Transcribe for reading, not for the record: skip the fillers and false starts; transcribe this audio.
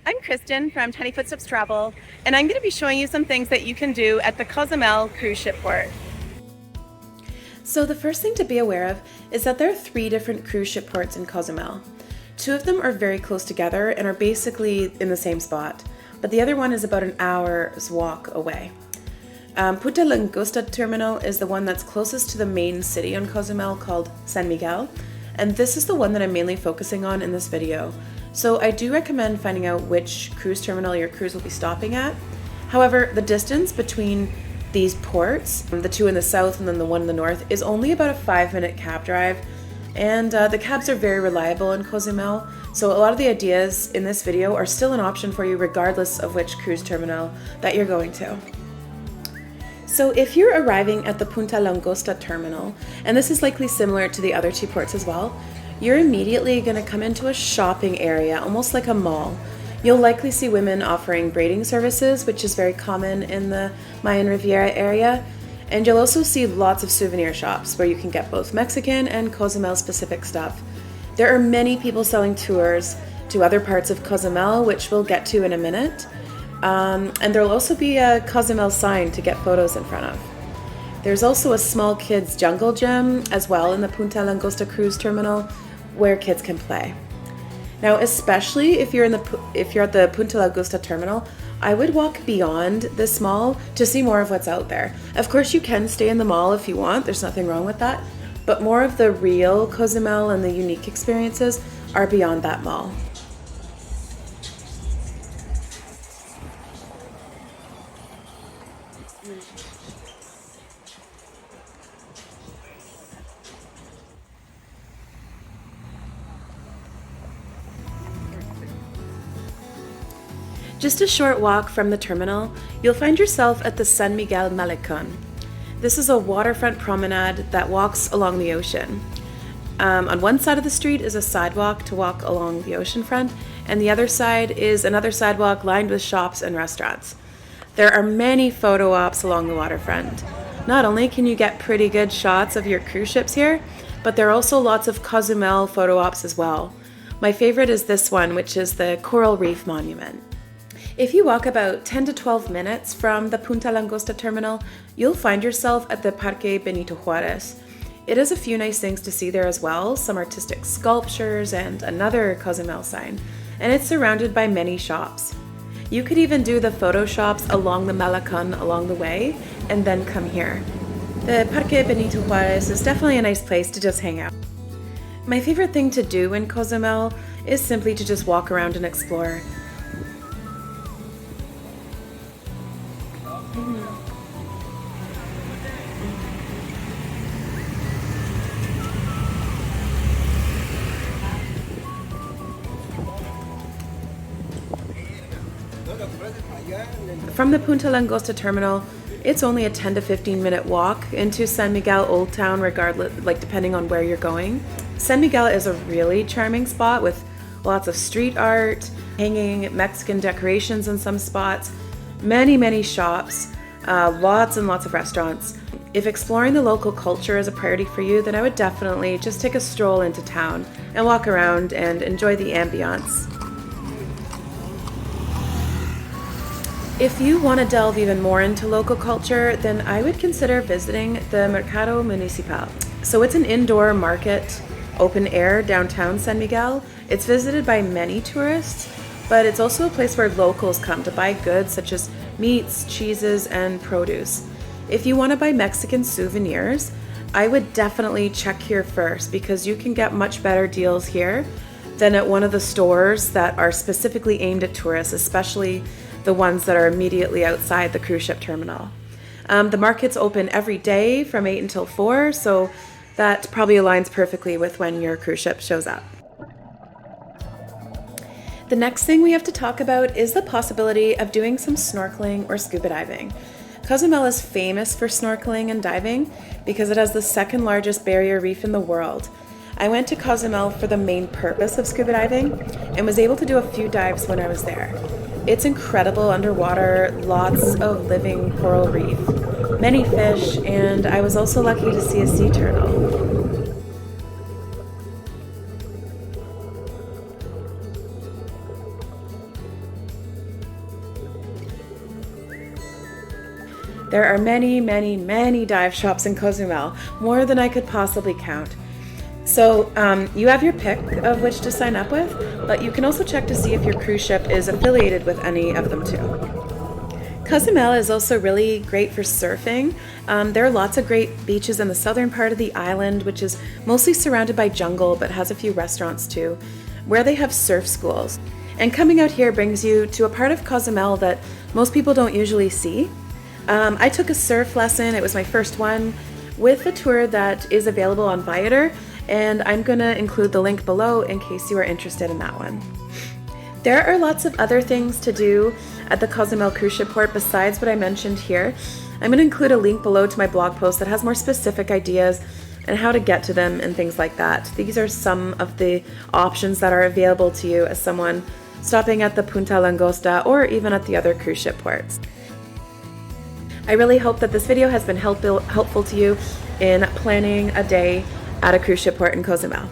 I'm Kristen from Tiny Footsteps Travel, and I'm going to be showing you some things that you can do at the Cozumel cruise ship port. So the first thing to be aware of is that there are 3 different cruise ship ports in Cozumel. 2 of them are very close together and are basically in the same spot, but the other one is about an hour's walk away. Punta Langosta terminal is the one that's closest to the main city on Cozumel called San Miguel, and this is the one that I'm mainly focusing on in this video. So I do recommend finding out which cruise terminal your cruise will be stopping at. However, the distance between these ports, the 2 in the south and then the one in the north, is only about a 5-minute cab drive, and the cabs are very reliable in Cozumel, so a lot of the ideas in this video are still an option for you regardless of which cruise terminal that you're going to. So if you're arriving at the Punta Langosta terminal, and this is likely similar to the other 2 ports as well, you're immediately going to come into a shopping area, almost like a mall. You'll likely see women offering braiding services, which is very common in the Mayan Riviera area, and you'll also see lots of souvenir shops where you can get both Mexican and Cozumel specific stuff. There are many people selling tours to other parts of Cozumel, which we'll get to in a minute, and there'll also be a Cozumel sign to get photos in front of. There's also a small kids jungle gym as well in the Punta Langosta cruise terminal where kids can play. Now, especially if you're at the Punta Langosta terminal, I would walk beyond this mall to see more of what's out there. Of course, you can stay in the mall if you want, there's nothing wrong with that, but more of the real Cozumel and the unique experiences are beyond that mall. Just a short walk from the terminal, you'll find yourself at the San Miguel Malecon. This is a waterfront promenade that walks along the ocean. On one side of the street is a sidewalk to walk along the oceanfront, and the other side is another sidewalk lined with shops and restaurants. There are many photo ops along the waterfront. Not only can you get pretty good shots of your cruise ships here, but there are also lots of Cozumel photo ops as well. My favorite is this one, which is the Coral Reef Monument. If you walk about 10 to 12 minutes from the Punta Langosta terminal, you'll find yourself at the Parque Benito Juárez. It has a few nice things to see there as well, some artistic sculptures and another Cozumel sign, and it's surrounded by many shops. You could even do the photo shops along the Malecon along the way, and then come here. The Parque Benito Juárez is definitely a nice place to just hang out. My favorite thing to do in Cozumel is simply to just walk around and explore. From the Punta Langosta terminal, it's only a 10 to 15 minute walk into San Miguel Oldtown, depending on where you're going. San Miguel is a really charming spot with lots of street art, hanging Mexican decorations in some spots, many shops, lots and lots of restaurants. If exploring the local culture is a priority for you, then I would definitely just take a stroll into town and walk around and enjoy the ambiance. If you want to delve even more into local culture, then I would consider visiting the Mercado Municipal. So it's an indoor market, open air downtown San Miguel. It's visited by many tourists, but it's also a place where locals come to buy goods such as meats, cheeses, and produce. If you want to buy Mexican souvenirs, I would definitely check here first because you can get much better deals here than at one of the stores that are specifically aimed at tourists, especially the ones that are immediately outside the cruise ship terminal. The market's open every day from 8 until 4, so that probably aligns perfectly with when your cruise ship shows up. The next thing we have to talk about is the possibility of doing some snorkeling or scuba diving. Cozumel is famous for snorkeling and diving because it has the 2nd largest barrier reef in the world. I went to Cozumel for the main purpose of scuba diving and was able to do a few dives when I was there. It's incredible underwater, lots of living coral reef, many fish, and I was also lucky to see a sea turtle. There are many, many, many dive shops in Cozumel, more than I could possibly count. So you have your pick of which to sign up with, but you can also check to see if your cruise ship is affiliated with any of them too. Cozumel is also really great for surfing. There are lots of great beaches in the southern part of the island, which is mostly surrounded by jungle but has a few restaurants too, where they have surf schools. And coming out here brings you to a part of Cozumel that most people don't usually see. I took a surf lesson, it was my first one, with a tour that is available on Viator, and I'm gonna include the link below in case you are interested in that one. There are lots of other things to do at the Cozumel cruise ship port besides what I mentioned here. I'm going to include a link below to my blog post that has more specific ideas and how to get to them and things like that. These are some of the options that are available to you as someone stopping at the Punta Langosta or even at the other cruise ship ports. I really hope that this video has been helpful to you in planning a day at a cruise ship port in Cozumel.